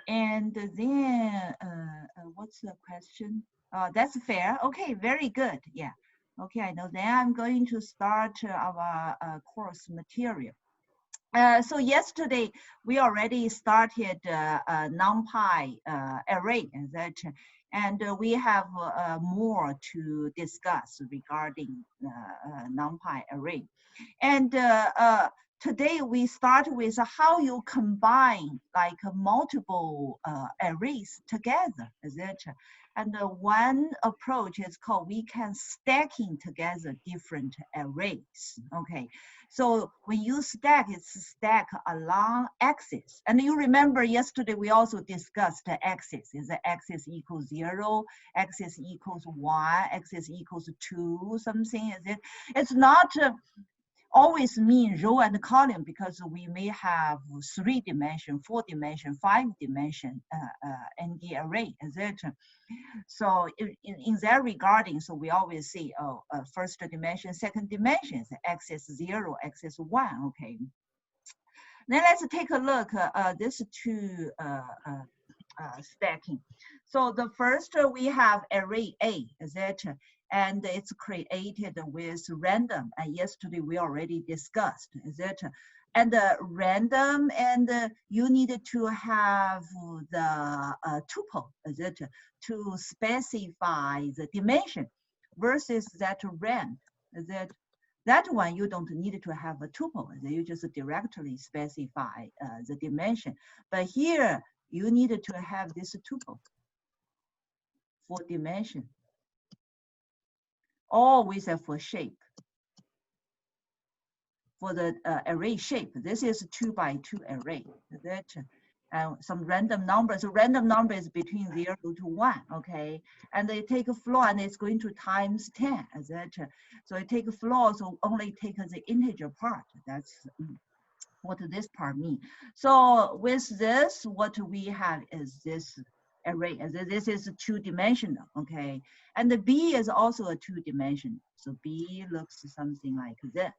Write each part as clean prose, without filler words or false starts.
And then, what's the question? That's fair. Okay, very good. Yeah. Okay, I know. Then I'm going to start our course material. So yesterday we already started numpy array, and we have more to discuss regarding numpy array. And today we start with how you combine like multiple arrays together, And one approach is called we can stacking together different arrays. Okay, so when you stack, it's stack along axis. And you remember yesterday we also discussed the axis. Is the axis equals 0, axis equals 1, axis equals 2, something? Is it? It's not always mean row and column because we may have 3-dimension, 4-dimension, 5-dimension in the array, So in that regarding, so we always see first dimension, second dimension, axis 0, axis 1, okay. Then let's take a look this two stacking. So the first we have array A, and it's created with random. And yesterday we already discussed, And random, and you need to have the tuple, to specify the dimension versus that rand, that one you don't need to have a tuple. You just directly specify the dimension. But here you need to have this tuple for dimension, always for shape. For the array shape, this is 2x2 array. Some random numbers. So random number is between 0 to 1, okay? And they take a floor and it's going to times 10, So it take a floor, so only take the integer part. That's what this part means. So with this, what we have is this array. This is 2-dimensional, okay? And the B is also a 2-dimensional. So B looks something like this.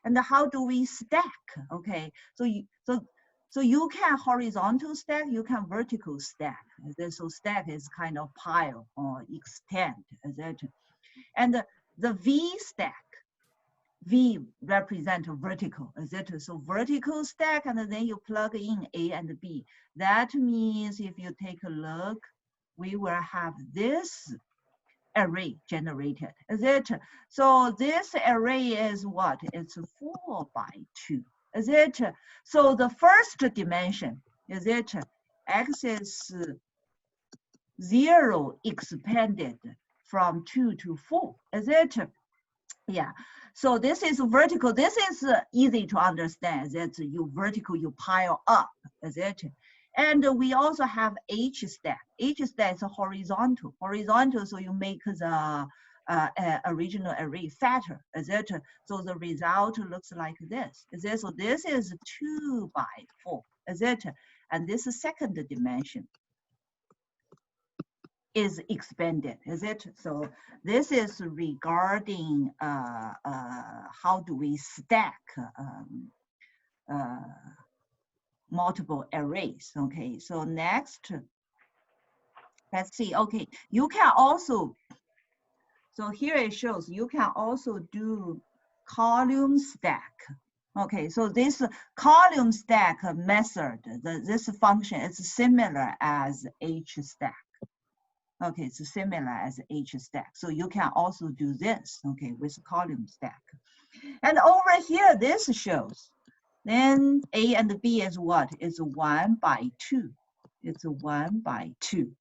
And how do we stack? Okay, so you can horizontal stack, you can vertical stack. So stack is kind of pile or extend, And the V stack, V represent vertical, So vertical stack, and then you plug in A and B. That means if you take a look, we will have this array generated, So this array is what? It's 4x2, So the first dimension, axis 0 expanded from 2 to 4, Yeah, so this is vertical. This is easy to understand. That you vertical, you pile up, And we also have H stack. H stack is horizontal. Horizontal, so you make the original array fatter, So the result looks like this, So this is 2x4, And this second dimension is expanded, So this is regarding how do we stack multiple arrays, okay? So next, let's see, okay, you can also, so here it shows you can also do column stack. Okay, so this column stack method, this function is similar as H stack. Okay, it's similar as H stack. So you can also do this, okay, with column stack. And over here, this shows, then A and B is what? It's 1x2. It's 1x2.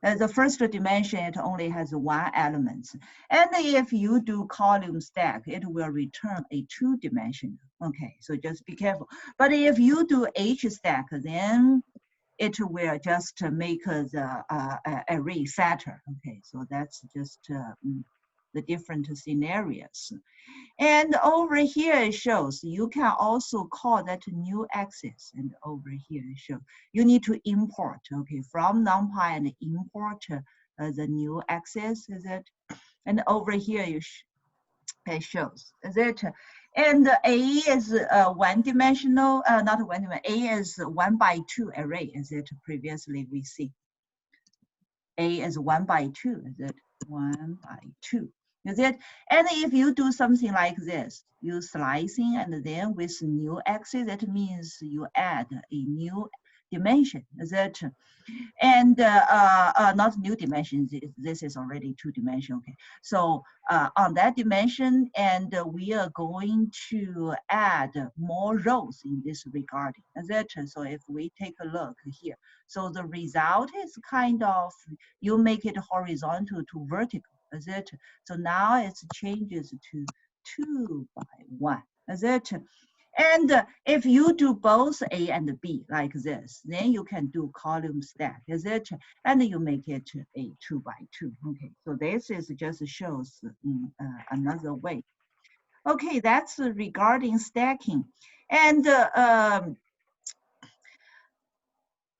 The first dimension, it only has 1 element. And if you do column stack, it will return a 2-dimensional. Okay, so just be careful. But if you do H stack, then it will just make the array fatter. Okay, so that's just the different scenarios. And over here it shows you can also call that new axis. And over here it shows you need to import, okay, from numpy and import the new axis, And over here it shows, And A is one-dimensional, not one-dimensional, A is 1x2 array, is it previously we see. A is 1x2, is it 1x2? Is it? And if you do something like this, you slicing and then with new axis, that means you add a new dimension, is it? And not new dimensions, this is already two-dimension, okay. So on that dimension, and we are going to add more rows in this regard, is it? So if we take a look here, so the result is kind of, you make it horizontal to vertical, is it? So now it changes to 2x1, is it? And if you do both A and B like this, then you can do column stack, is it? And you make it a 2x2. Okay, so this is just shows another way. Okay, that's regarding stacking. And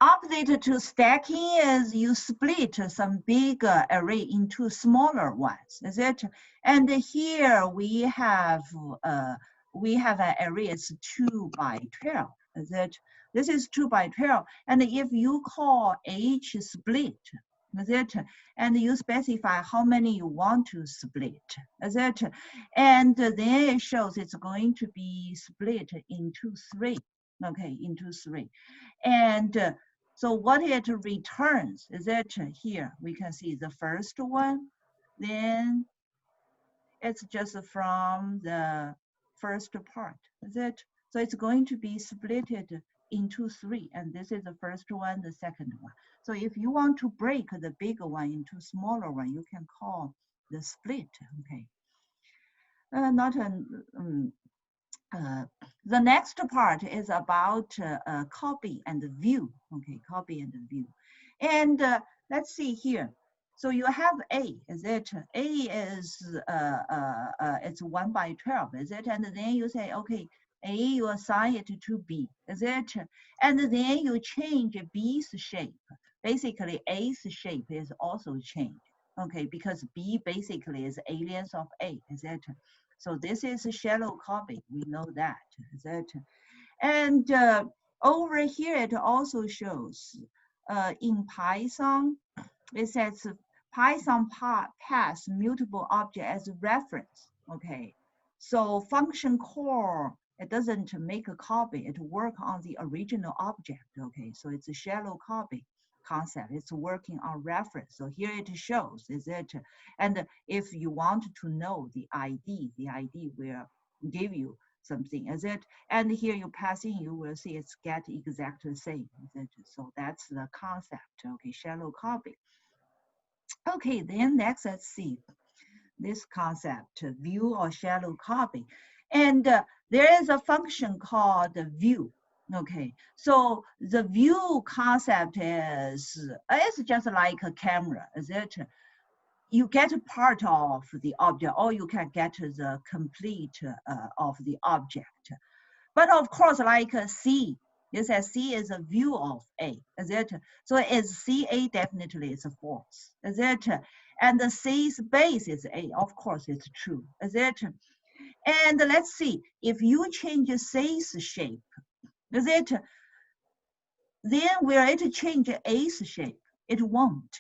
opposite to stacking is you split some big array into smaller ones, is it? And here we have an array is 2x12, is it? This is 2x12, and if you call H split, is it? And you specify how many you want to split, is it? And then it shows it's going to be split into 3, okay, into 3. And so what it returns is that here we can see the first one, then it's just from the first part, is it? So it's going to be splitted into 3, and this is the first one, the second one. So if you want to break the bigger one into smaller one, you can call the split, okay? Not an the next part is about copy and view. Okay, copy and view. And let's see here. So you have A, is it? A is it's 1x12, is it? And then you say, okay, A, you assign it to B, is it? And then you change B's shape. Basically, A's shape is also changed. Okay, because B basically is alias of A, is it? So this is a shallow copy. We know that, is it? And over here, it also shows in Python, it says Python pass mutable object as reference. Okay, so function call, it doesn't make a copy. It work on the original object. Okay, so it's a shallow copy concept. It's working on reference. So here it shows, is it? And if you want to know the ID will give you something, is it? And here you pass in, you will see it's get exactly the same, is it? So that's the concept, okay, shallow copy. Okay, then next let's see this concept, view or shallow copy. And there is a function called view. Okay, so the view concept is, it's just like a camera, is it? You get a part of the object, or you can get the complete of the object. But of course, like C, you say C is a view of A, is it? So is CA definitely is false, is it? And the C's base is A, of course it's true, is it? And let's see, if you change C's shape, is it? Then will it change A's shape? It won't,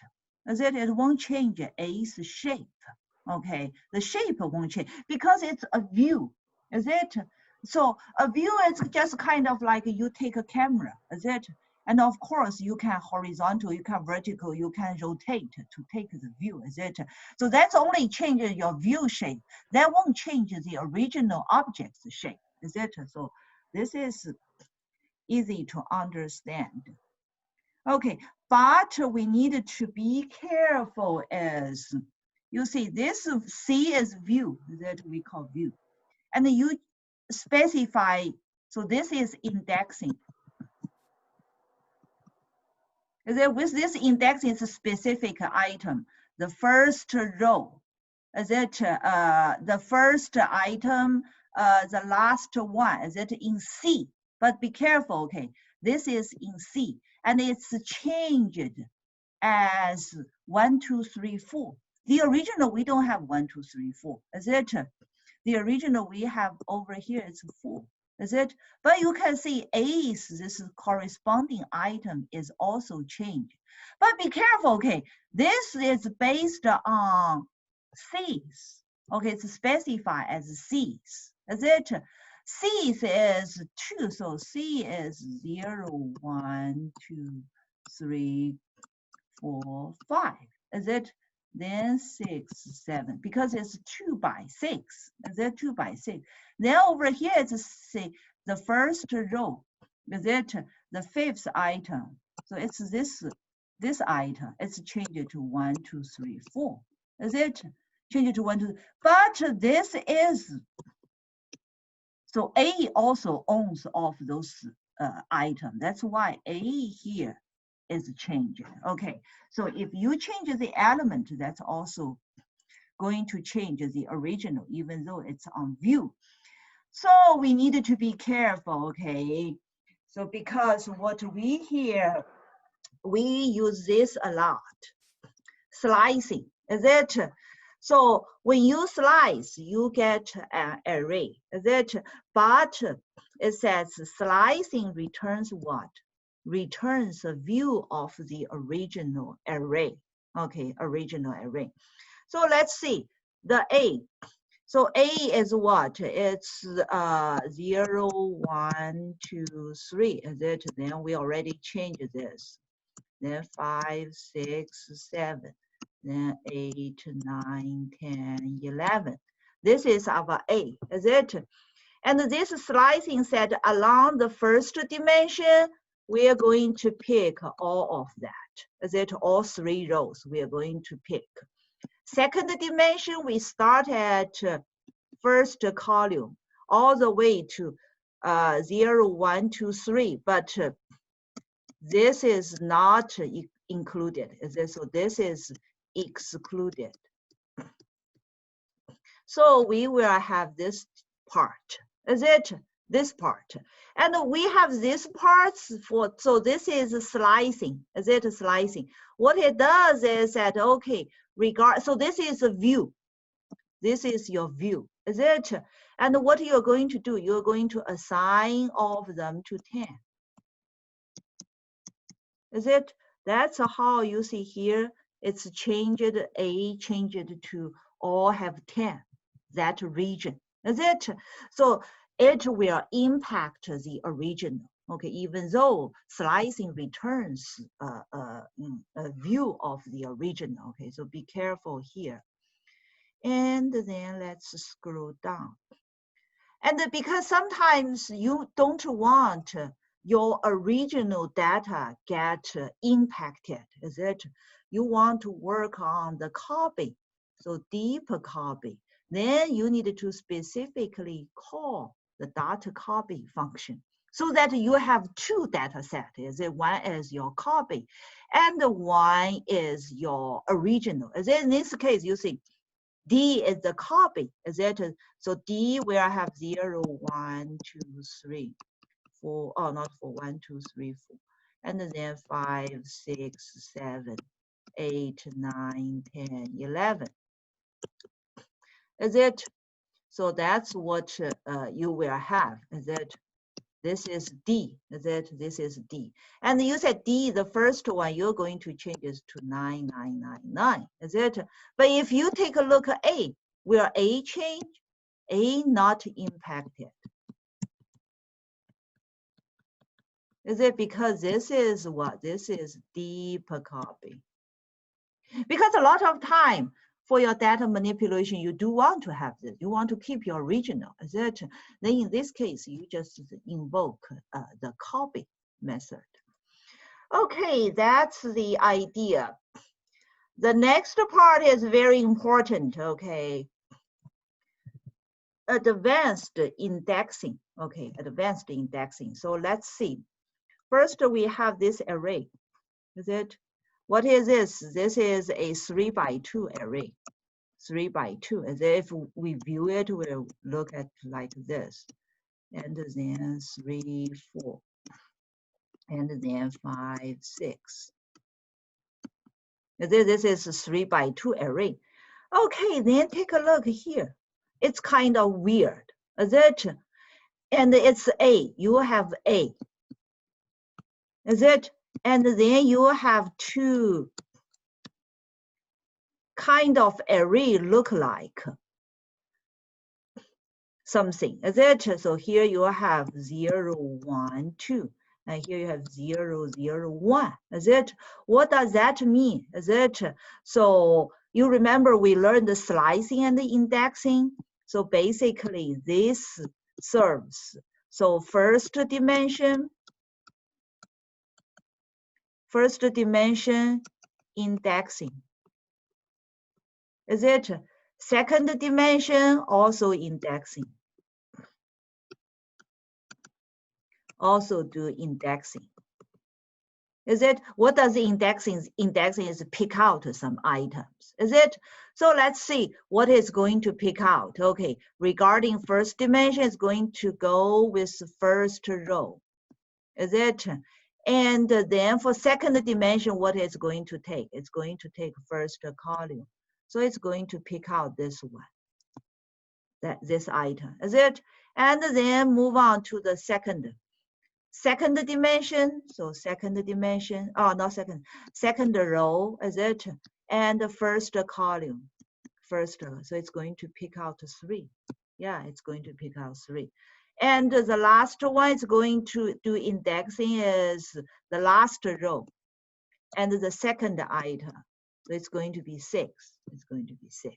is it? It won't change A's shape, okay? The shape won't change because it's a view, is it? So a view is just kind of like you take a camera, is it? And of course, you can horizontal, you can vertical, you can rotate to take the view, is it? So that's only changes your view shape. That won't change the original object's shape, is it? So this is easy to understand. Okay, but we need to be careful as you see this C is view that we call view. And you specify, so this is indexing. With this indexing is a specific item. The first row, is it the first item, the last one, is it in C? But be careful, okay, this is in C, and it's changed as 1, 2, 3, 4. The original, we don't have 1, 2, 3, 4, is it? the original we have over here is full, is it? But you can see A's, this corresponding item is also changed. But be careful, okay? This is based on C's. Okay, it's specified as C's, is it? C's is 2, so C is 0, 1, 2, 3, 4, 5, is it? Then 6, 7, because it's 2 by 6, is it? 2 by 6. Then over here it's the first row, is it? The fifth item. So it's this item. It's changed to 1, 2, 3, 4, is it? Change it to 1, 2. But this is, so A also owns all of those items. That's why A here is changed. Okay, so if you change the element, that's also going to change the original, even though it's on view. So we needed to be careful, okay? So because what we here, we use this a lot. Slicing, is it? So when you slice, you get an array, is it? But it says slicing returns what? Returns a view of the original array. Okay, original array. So let's see the A. So A is what? It's 0, 1, 2, 3, is it? Then we already changed this. Then 5, 6, 7. Then 8, 9, 10, 11. This is our A, is it? And this slicing set along the first dimension, we are going to pick all of that. Is it? All 3 rows we are going to pick. Second dimension, we start at first column all the way to 0, 1, 2, 3, but this is not included. Is it? So this is excluded. So we will have this part, is it? This part. And we have these parts for, so this is slicing, is it? Slicing. What it does is that, okay, so this is a view. This is your view, is it? And what you're going to do, you're going to assign all of them to 10. Is it? That's how you see here, it's changed, A changed to all have 10, that region, is it? So it will impact the original, okay, even though slicing returns a view of the original, okay, so be careful here. And then let's scroll down. And because sometimes you don't want your original data get impacted, is it? You want to work on the copy, so deep copy. Then you need to specifically call the data copy function so that you have 2 data sets. Is it? One is your copy and one is your original. Is it? In this case, you see, D is the copy, is it? So D will have 0, 1, 2, 3, 4, oh, not 4, 1, 2, 3, 4. And then 5, 6, 7, 8, 9, 10, 11. Is it? So that's what you will have, is it? This is D, is it? This is D. And you said D, the first one, you're going to change this to 9999, is it? But if you take a look at A, will A change? A not impacted. Is it because this is what? This is deep copy. Because a lot of time, for your data manipulation, you do want to have this. You want to keep your original, is it? Then in this case, you just invoke the copy method. Okay, that's the idea. The next part is very important, okay? Advanced indexing, okay, advanced indexing. So let's see. First, we have this array, is it? What is this? This is a 3 by 2 array. 3 by 2, as if we view it, we'll look at like this. And then 3, 4. And then 5, 6. This is a 3 by 2 array. Okay, then take a look here. It's kind of weird, is it? And it's A, you have A, is it? And then you have two kind of array look like something, is it? So here you have 0, 1, 2. And here you have 0, 0, 1, is it? What does that mean, is it? So you remember we learned the slicing and the indexing. So basically this serves. So first dimension indexing, is it? Second dimension also indexing. Also do indexing. Is it? What does the indexing? Indexing is pick out some items. Is it? So let's see what is going to pick out. Okay, regarding first dimension, it's going to go with first row. Is it? And then for second dimension, what is going to take? It's going to take first column. So it's going to pick out this one, this item. Is it? And then move on to the second dimension. So second dimension, oh, not second row, is it? And the first column, first row. So it's going to pick out 3. Yeah, it's going to pick out 3. And the last one is going to do indexing is the last row and the second item. So it's going to be 6. It's going to be 6.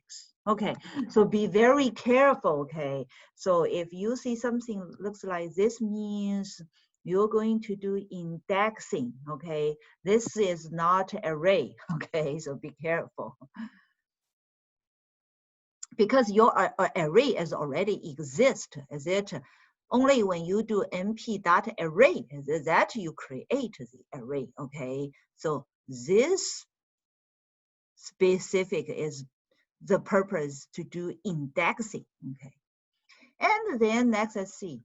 Okay, so be very careful, okay? So if you see something looks like this means you're going to do indexing, okay? This is not array, okay? So be careful. Because your array is already exist, is it? Only when you do np.array, that you create the array, okay? So this specific is the purpose to do indexing, okay? And then next, let's see.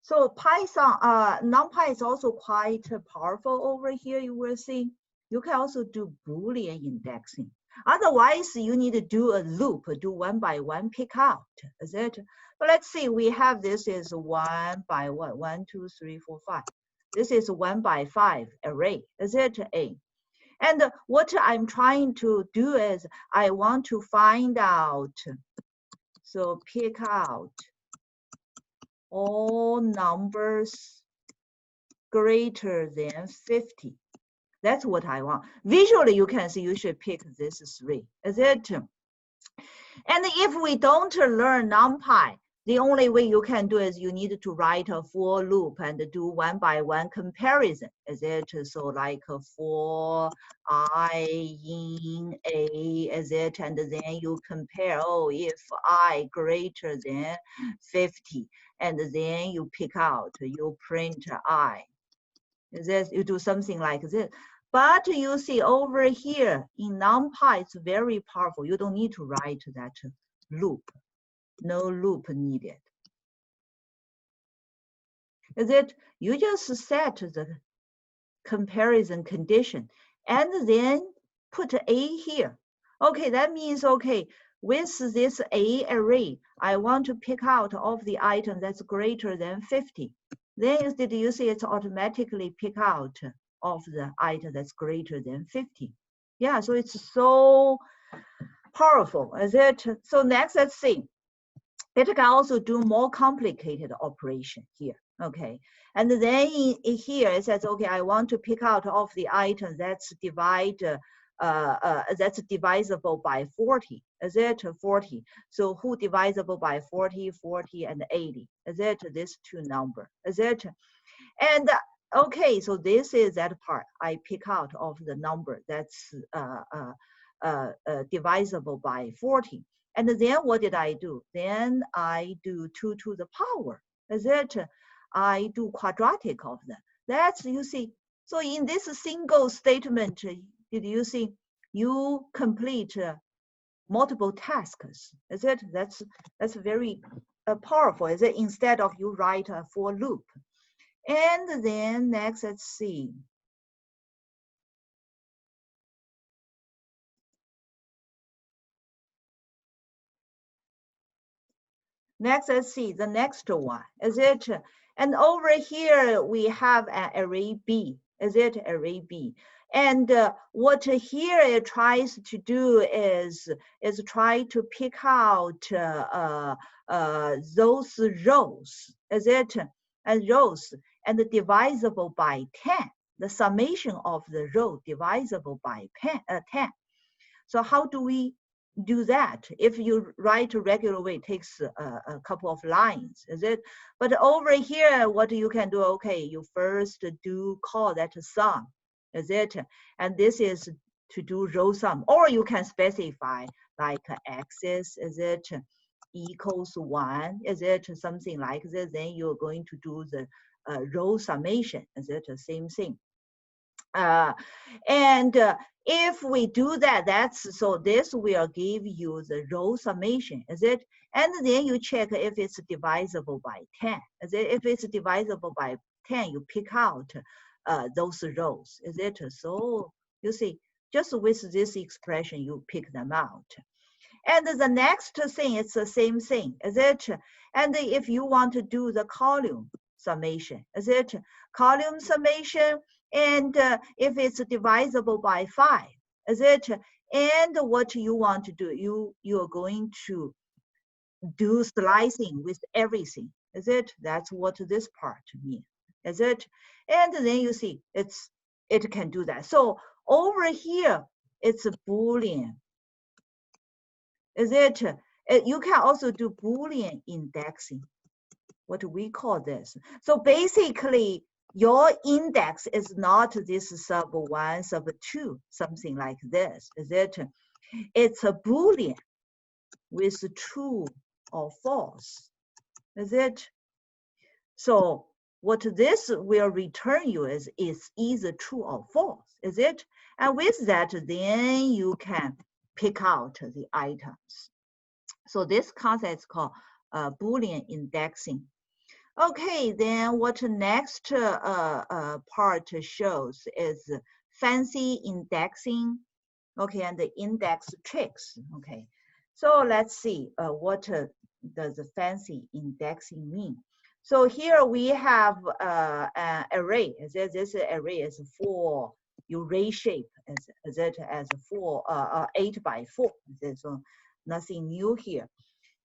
So Python, NumPy is also quite powerful over here. You will see you can also do Boolean indexing. Otherwise, you need to do a loop, do one by one pick out, is it? But let's see, we have this is 1 by what? 1, 2, 3, 4, 5. This is 1 by 5 array, is it? A. And what I'm trying to do is I want to find out, so pick out all numbers greater than 50. That's what I want. Visually, you can see you should pick this 3, is it? And if we don't learn NumPy, the only way you can do is you need to write a for loop and do one by one comparison, is it? So like for I in A, is it? And then you compare, oh, if I greater than 50, and then you pick out, you print I. Is this, you do something like this. But you see over here in NumPy, it's very powerful. You don't need to write that loop. No loop needed. Is it? You just set the comparison condition and then put A here. Okay, that means, okay, with this A array, I want to pick out of the item that's greater than 50. Then did you see it's automatically pick out of the item that's greater than 50? Yeah, so it's so powerful, is it? So next, let's see. It can also do more complicated operation here, okay? And then here it says, okay, I want to pick out of the item that's that's divisible by 40, is it 40? So who divisible by 40, 40, and 80? Is it this two number? Is it? And okay, so this is that part. I pick out of the number that's divisible by 40. And then what did I do? Then I do 2 to the power. Is it? I do quadratic of them. That's, you see, so in this single statement, did you see, you complete multiple tasks. Is it? That's very powerful. Is it? Instead of you write a for loop. And then next, let's see. Next, let's see the next one. Is it? And over here we have an array B. Is it array B? And what here it tries to do is try to pick out those rows. Is it? And rows and divisible by 10. The summation of the row divisible by 10. So how do we do that? If you write a regular way, it takes a couple of lines, is it? But over here, what you can do, okay, you first do call that sum, is it? And this is to do row sum, or you can specify like axis, is it? Equals 1, is it? Something like this, then you're going to do the row summation, is it? The same thing. If we do that, so this will give you the row summation, is it? And then you check if it's divisible by 10. Is it? If it's divisible by 10, you pick out those rows, is it? So you see, just with this expression, you pick them out. And the next thing, it's the same thing, is it? And if you want to do the column summation, is it? Column summation, and if it's divisible by 5, is it? And what you want to do, you are going to do slicing with everything, is it? That's what this part means, is it? And then you see it can do that. So over here, it's a Boolean, is it? You can also do Boolean indexing, what we call this. So basically, your index is not this sub 1, sub 2, something like this, is it? It's a Boolean with true or false, is it? So what this will return you is either true or false, is it? And with that, then you can pick out the items. So this concept is called Boolean indexing. Okay, then what next part shows is fancy indexing. Okay, and the index tricks. Okay, so let's see what does the fancy indexing mean. So here we have an array. This array is 4. You reshape as it as 8 by 4. So nothing new here.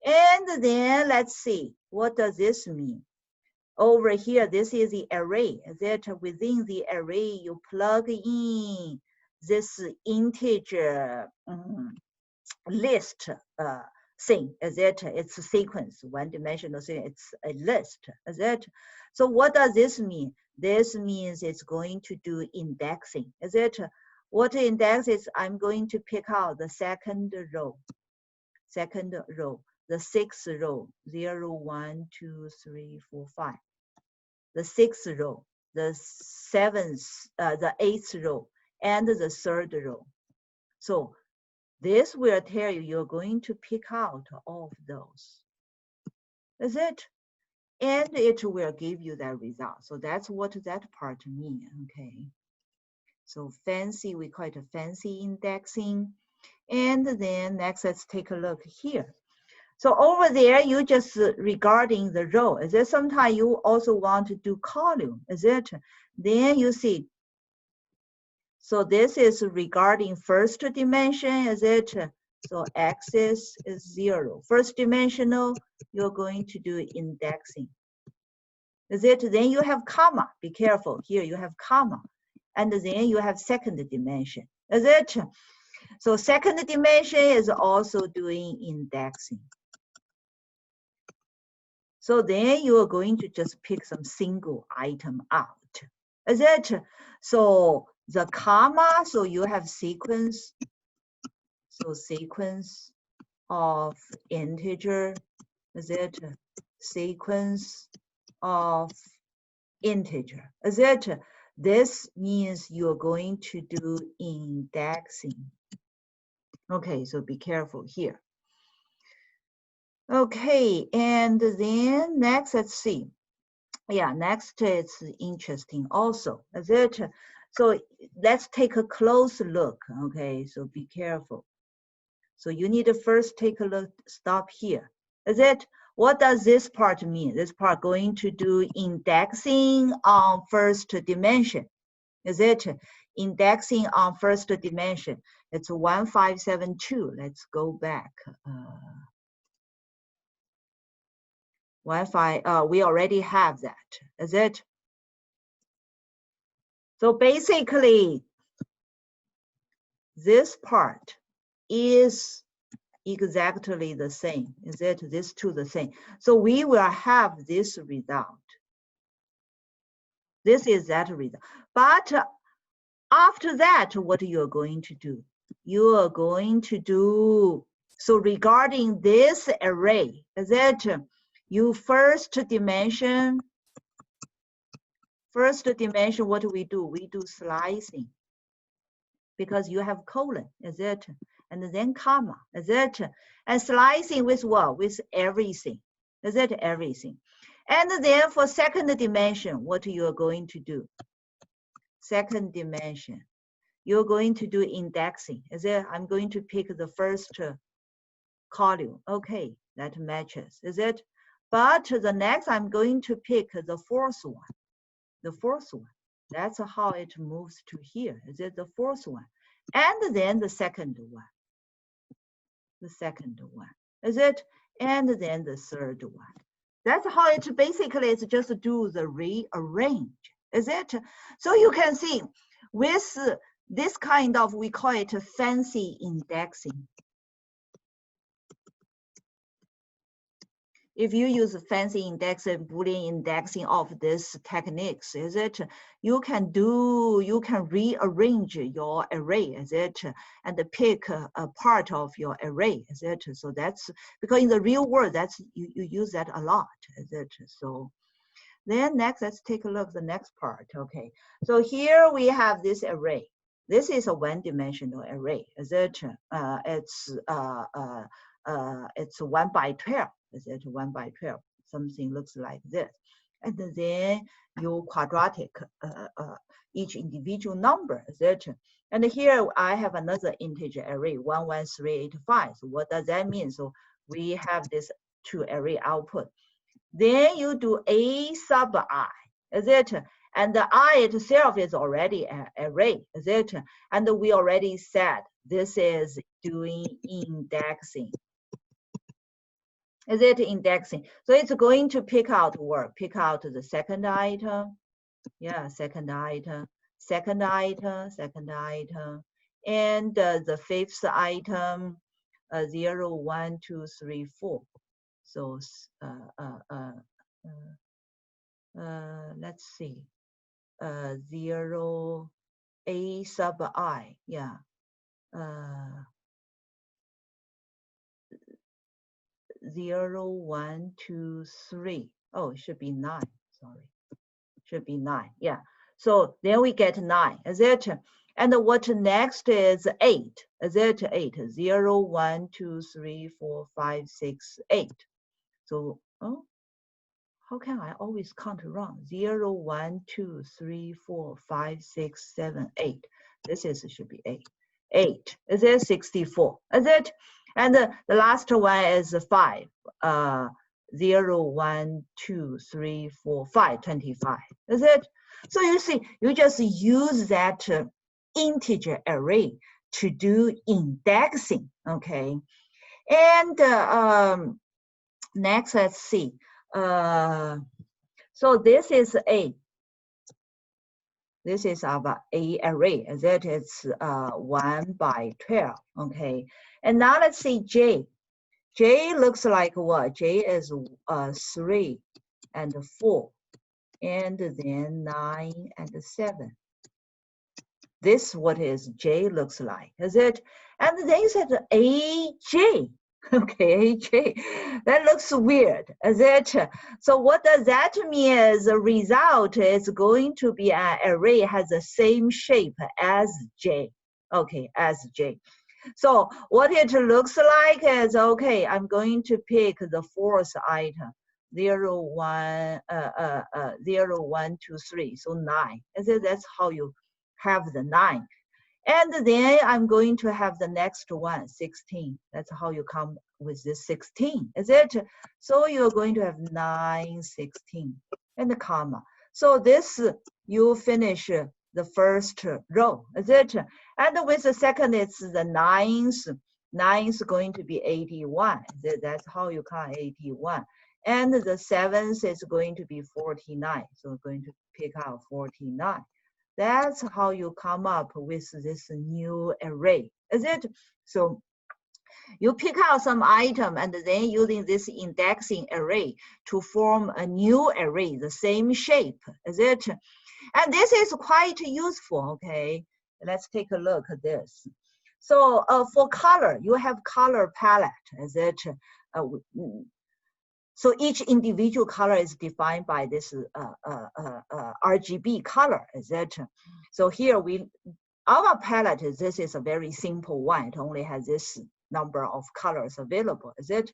And then let's see, what does this mean? Over here, this is the array. That within the array, you plug in this integer list thing. Is it? It's a sequence, one-dimensional thing. It's a list. Is it? So what does this mean? This means it's going to do indexing. Is it? What index is? I'm going to pick out the second row. Second row. The 6th row, 0, 1, 2, 3, 4, 5. The 6th row, the 7th, the 8th row, and the 3rd row. So this will tell you you're going to pick out all of those. Is it? And it will give you that result. So that's what that part means. Okay. So fancy, we call it a fancy indexing. And then next, let's take a look here. So over there, you just regarding the row. Is it sometimes you also want to do column? Is it? Then you see. So this is regarding first dimension. Is it? So axis is 0. First dimensional, you're going to do indexing. Is it? Then you have comma. Be careful. Here you have comma. And then you have second dimension. Is it? So second dimension is also doing indexing. So then you are going to just pick some single item out. Is it? So the comma, so you have sequence. So sequence of integer. Is it? Sequence of integer. Is it? This means you're going to do indexing. Okay, so be careful here. Okay, and then next, let's see. Yeah, next it's interesting also, is it? So let's take a close look, okay? So be careful. So you need to first take a look, stop here. Is it? what does this part mean? This part going to do indexing on first dimension. Is it indexing on first dimension? It's 1572. Let's go back. We already have that. Is it? So basically, this part is exactly the same. Is it? This two the same. So we will have this result. This is that result. But after that, what you're going to do? You are going to do, so regarding this array, is it? You first dimension, what do? We do slicing. Because you have colon, is it? And then comma, is it? And slicing with what? With everything, is it? Everything. And then for second dimension, what you are going to do? Second dimension, you're going to do indexing, is it? I'm going to pick the first column. Okay, that matches, is it? But the next, I'm going to pick the fourth one. The fourth one. That's how it moves to here. Is it the fourth one? And then the second one. The second one. Is it? And then the third one. That's how it basically is, just do the rearrange. Is it? So you can see with this kind of, we call it fancy indexing. If you use fancy indexing, Boolean indexing of this techniques, is it? You can rearrange your array, is it? And pick a part of your array, is it? So that's because in the real world, that's you use that a lot, is it? So then next, let's take a look at the next part. Okay, so here we have this array. This is a one-dimensional array, is it? It's 1 by 12. Is it 1 by 12? Something looks like this. And then you quadratic each individual number, is it? And here I have another integer array, 11385. So what does that mean? So we have this two array output. Then you do a sub I, is it? And the I itself is already an array, is it? And we already said this is doing indexing. Is it indexing? So it's going to pick out what? Pick out the second item. Yeah, second item, second item, second item. And the fifth item, 0, 1, 2, 3, 4. So let's see, 0, A sub I, yeah. 0, 1, 2, 3. Oh, it should be 9. Sorry, should be 9. Yeah. So then we get 9. Is it? And what next is 8? Is it 8? 0, 1, 2, 3, 4, 5, 6, 8. So oh, how can I always count wrong? 0, 1, 2, 3, 4, 5, 6, 7, 8. This is should be 8. 8. Is it 64? Is it? And the last one is 5. 0, 1, 2, 3, 4, 5, 25. Is it? So you see, you just use that integer array to do indexing. Okay. And next, let's see. So this is A. This is our A array. That is 1 by 12. Okay. And now let's see J. J looks like what? J is 3 and 4. And then 9 and 7. This what is J looks like, is it? And then you said AJ. Okay, AJ. That looks weird, is it? So what does that mean? Is the result is going to be an array has the same shape as J. Okay, as J. So what it looks like is, okay, I'm going to pick the fourth item. 0, 1, 0, 1, 2, 3. So 9. That's how you have the 9. And then I'm going to have the next one, 16. That's how you come with this 16, is it? So you're going to have 9, 16, and the comma. So this, you finish the first row, is it? And with the second, it's the ninth. Ninth going to be 81. That's how you count 81. And the seventh is going to be 49. So we're going to pick out 49. That's how you come up with this new array, is it? So you pick out some item and then using this indexing array to form a new array, the same shape, is it? And this is quite useful, okay? Let's take a look at this. So for color, you have color palette, is it? So each individual color is defined by this RGB color, is it? So here our palette, this is a very simple one. It only has this number of colors available, is it?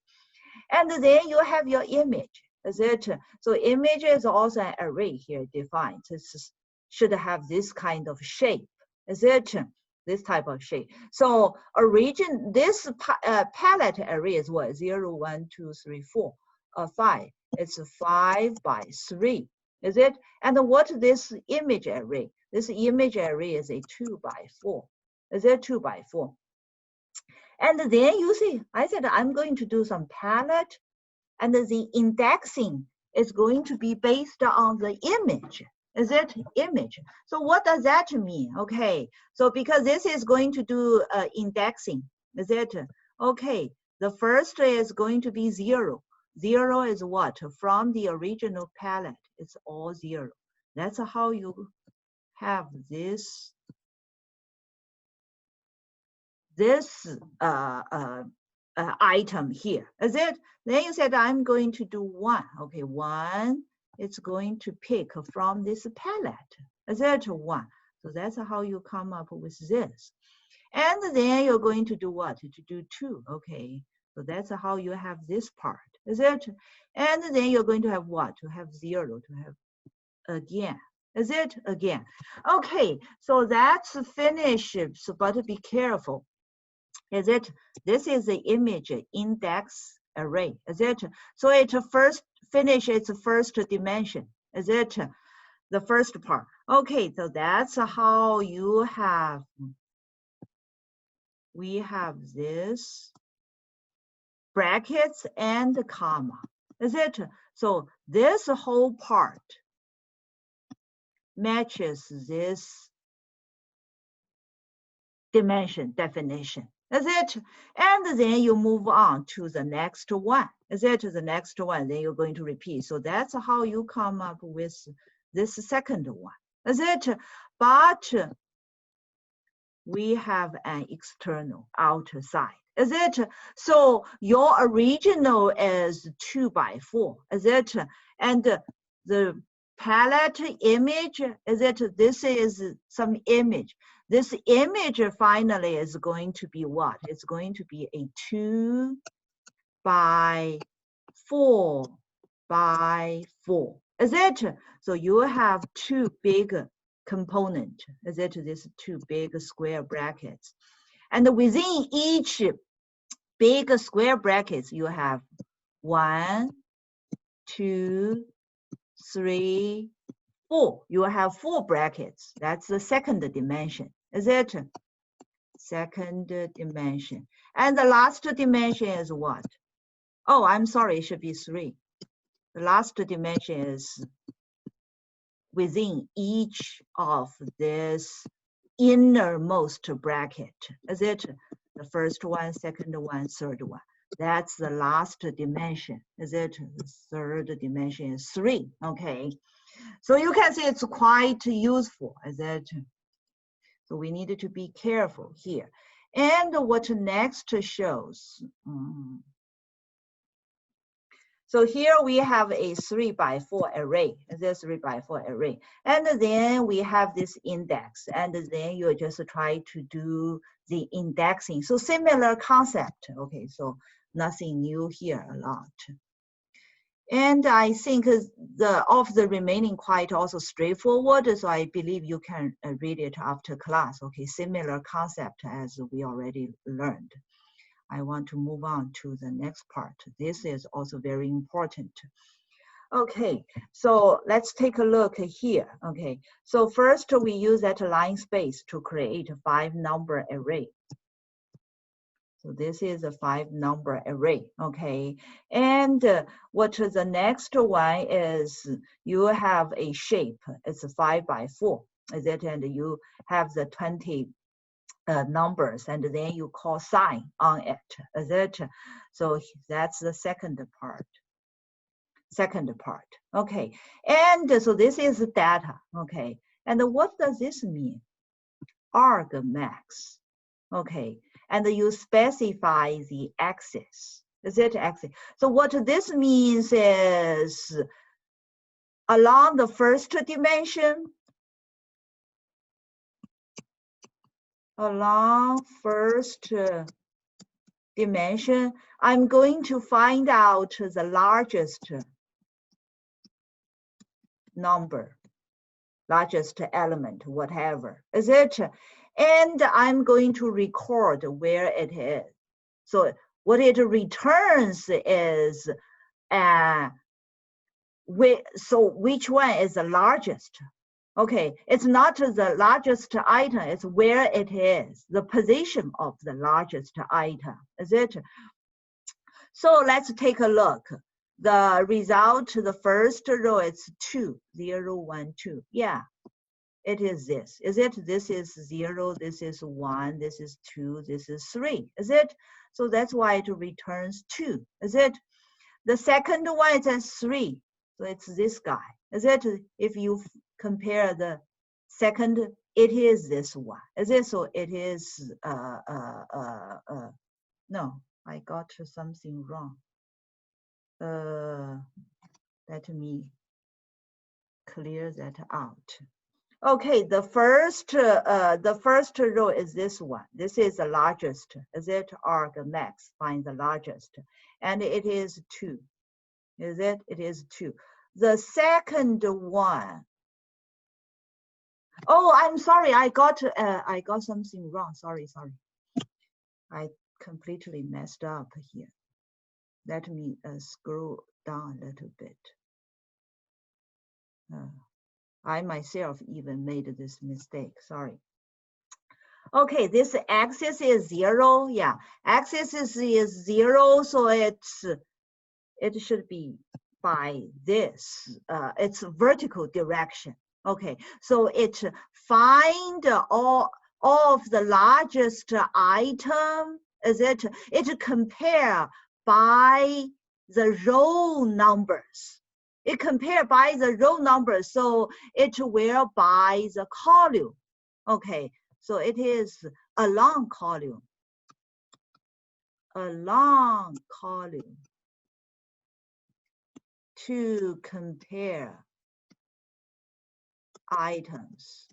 And then you have your image, is it? So image is also an array here defined. This should have this kind of shape, is it? This type of shape. So this palette array is what? 0, 1, 2, 3, 4. 5. It's 5 by 3, is it? And what this image array? This image array is a 2 by 4. Is it 2 by 4? And then you see, I said I'm going to do some palette, and the indexing is going to be based on the image. Is it image? So what does that mean? Okay, so because this is going to do indexing, is it? Okay, the first is going to be 0. 0 is what? From the original palette, it's all 0. That's how you have this item here, is it? Then you said I'm going to do 1. Okay, 1, it's going to pick from this palette, is it? 1. So that's how you come up with this. And then you're going to do what? To do 2, okay. So that's how you have this part, is it? And then you're going to have what? To have 0, to have again, is it? Again. Okay, so that's finished, so, but be careful, is it? This is the image index array, is it? So it first finish its first dimension, is it? The first part. Okay, so that's how you have, we have this brackets and comma, is it? So this whole part matches this dimension definition, is it? And then you move on to the next one, is it? The next one, then you're going to repeat. So that's how you come up with this second one, is it? But we have an external outer side, is it? So your original is 2 by 4, is it? And the palette image, is it? This is some image. This image finally is going to be what? It's going to be a 2 by 4 by 4, is it? So you have 2 big component, is it? These 2 big square brackets. And within each big square brackets, you have 1, 2, 3, 4. You have 4 brackets. That's the second dimension, is it? Second dimension. And the last dimension is what? Oh, I'm sorry, it should be 3. The last dimension is within each of this innermost bracket, is it? The first one, second one, third one. That's the last dimension, is it? The third dimension is 3, okay? So you can see it's quite useful, is it? So we needed to be careful here. And what next shows? So here we have a 3 by 4 array, this 3 by 4 array. And then we have this index, and then you just try to do the indexing. So similar concept, okay, so nothing new here a lot. And I think of the remaining quite also straightforward, so I believe you can read it after class. Okay, similar concept as we already learned. I want to move on to the next part. This is also very important. Okay, so let's take a look here. Okay, so first we use that line space to create a 5-number array. So this is a 5-number array, okay? And what the next one is, you have a shape. It's a 5 by 4, is it? And you have the 20 numbers, and then you call sign on it, is it? So that's the second part. Okay. And so this is data, okay? And what does this mean? Argmax, okay? And you specify the axis, is it axis? So what this means is along the first dimension, I'm going to find out the largest number, largest element, whatever, is it? And I'm going to record where it is. So what it returns is, so which one is the largest? Okay, it's not the largest item, it's where it is, the position of the largest item, is it? So let's take a look. The result, the first row is 2, 0, 1, 2. Yeah, it is this. Is it? This is 0, this is 1, this is 2, this is 3. Is it? So that's why it returns 2. Is it? The second one is a 3. So it's this guy. Is it? If you compare the second, it is this one. Is it? So it is, no, I got something wrong. Let me clear that out. Okay, the first row is this one. This is the largest. Is it? Argmax, find the largest. And it is 2. Is it? It is 2. The second one. Oh, I'm sorry. I got something wrong. Sorry. I completely messed up here. Let me scroll down a little bit. I myself even made this mistake. Sorry. Okay, this axis is 0. Yeah, axis is 0, so it should be by this. It's vertical direction. Okay, so it find all of the largest item. Is it? It compare by the row numbers. It compare by the row numbers, so it will by the column. Okay, so it is a long column. A long column to compare items.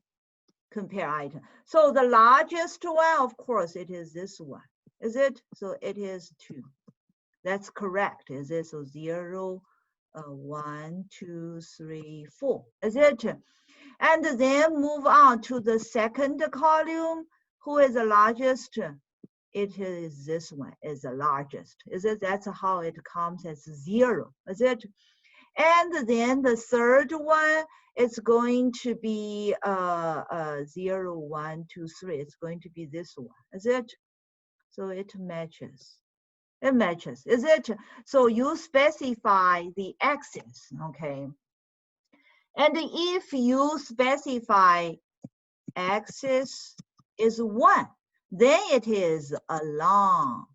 Compare items. So the largest one, of course, it is this one. Is it? So it is 2. That's correct. Is it? So 0, 1, 2, 3, 4. Is it? And then move on to the second column. Who is the largest? It is this one, is the largest. Is it? That's how it comes as 0. Is it? And then the third one is going to be 0, 1, 2, 3. It's going to be this one. Is it? So it matches. It matches. Is it? So you specify the axis. Okay. And if you specify axis is 1, then it is a long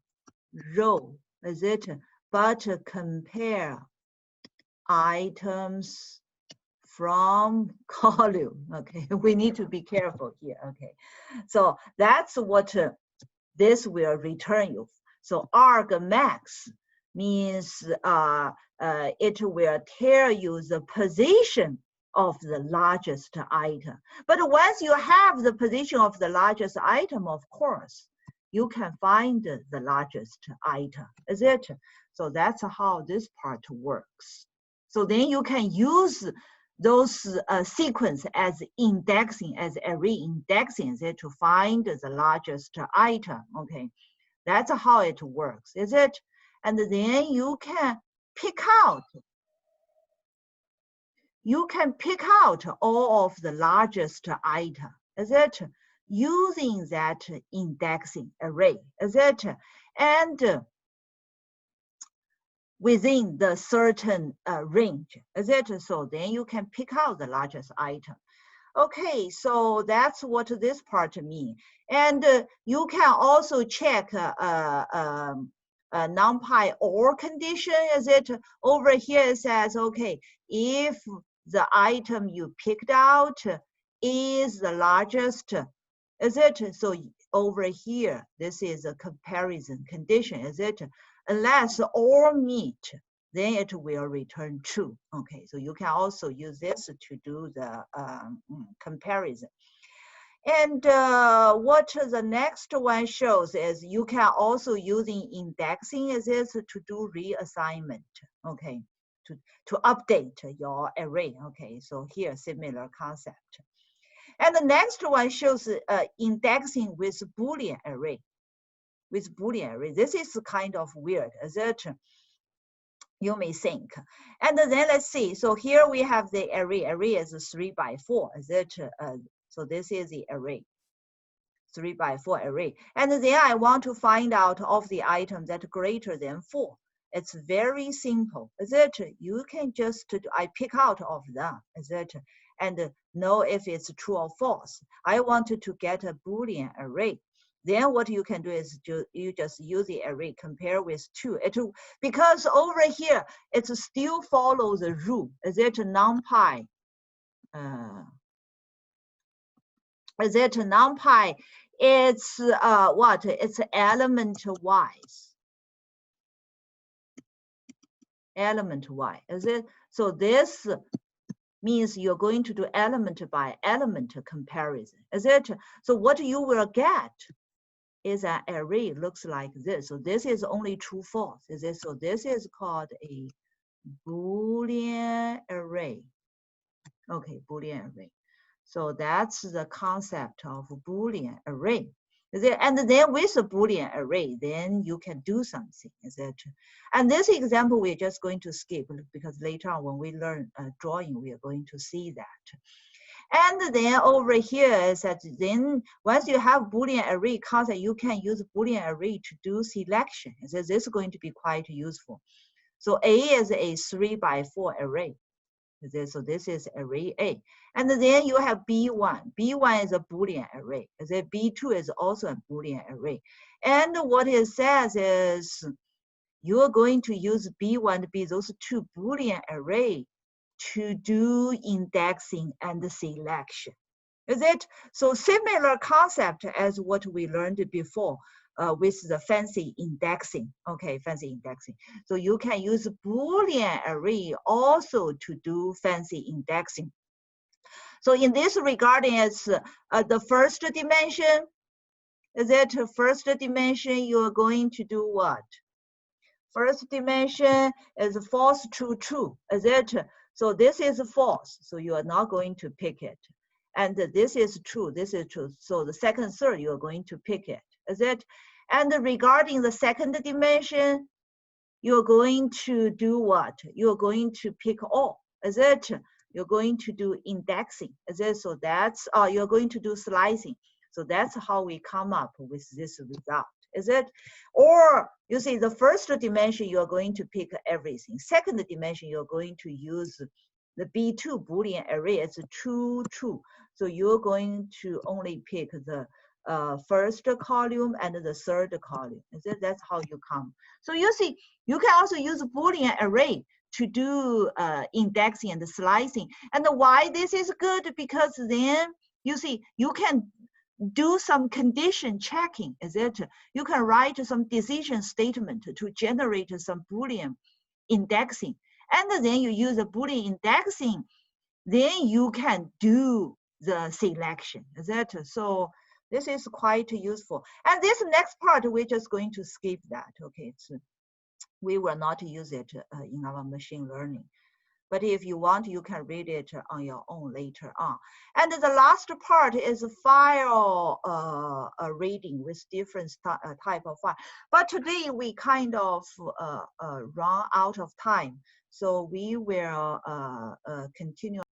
row. Is it? But compare items from column. Okay, we need to be careful here. Okay, so that's what this will return you. So argmax means it will tell you the position of the largest item. But once you have the position of the largest item, of course, you can find the largest item. Is it? So that's how this part works. So then you can use those sequence as indexing, as array indexing, is it, to find the largest item. Okay, that's how it works, is it? And then you can pick out. You can pick out all of the largest item, is it? Using that indexing array, is it? And within the certain range, is it? So then you can pick out the largest item. Okay, so that's what this part means. And you can also check numpy OR condition, is it? Over here it says, okay, if the item you picked out is the largest, is it? So over here, this is a comparison condition, is it? Unless OR meet, then it will return true. Okay, so you can also use this to do the comparison. And what the next one shows is you can also using indexing is this to do reassignment. Okay, to update your array. Okay, so here similar concept. And the next one shows indexing with Boolean array. With Boolean array, this is kind of weird, is it? You may think. And then let's see. So here we have the array. Array is 3 by 4. Is it? So this is the array. 3 by 4 array. And then I want to find out of the item that greater than 4. It's very simple. Is it? You can just, I pick out of them. Is it? And know if it's true or false. I wanted to get a Boolean array. Then what you can do is you just use the array, compare with 2. Because over here, it still follows the rule. Is it numpy? Is it numpy? It's what? It's element wise. Element wise. Is it? So this means you're going to do element by element comparison. Is it? So what you will get is an array looks like this. So this is only true false. Is it? So this is called a Boolean array. Okay, Boolean array. So that's the concept of Boolean array. Is it? And then with a Boolean array, then you can do something. Is it? And this example we're just going to skip because later on when we learn drawing, we are going to see that. And then over here is that then once you have Boolean array concept, you can use Boolean array to do selection. So this is going to be quite useful. So A is a 3 by 4 array. So this is array A. And then you have B1. B1 is a Boolean array. B2 is also a Boolean array. And what it says is you're going to use B1 to be those two Boolean array to do indexing and selection. Is it? So similar concept as what we learned before with the fancy indexing. Okay, fancy indexing. So you can use Boolean array also to do fancy indexing. So in this regard, it's the first dimension. Is it first dimension? You're going to do what? First dimension is false, true, true. Is it? So this is false. So you are not going to pick it. And this is true. This is true. So the second, third, you are going to pick it. Is it? And regarding the second dimension, you're going to do what? You're going to pick all. Is it? You're going to do indexing. Is it? So that's, you're going to do slicing. So that's how we come up with this result. Is it? Or you see the first dimension, you're going to pick everything. Second dimension, you're going to use the B2 Boolean array. It's true, true. So you're going to only pick the first column and the third column. Is it? That's how you come. So you see, you can also use Boolean array to do indexing and slicing. And why this is good? Because then you see, you can do some condition checking. Is it? You can write some decision statement to generate some Boolean indexing. And then you use a Boolean indexing, then you can do the selection. Is it? So this is quite useful. And this next part, we're just going to skip that. Okay, we will not use it in our machine learning. But if you want, you can read it on your own later on. And the last part is file reading with different type of file. But today we kind of run out of time. So we will continue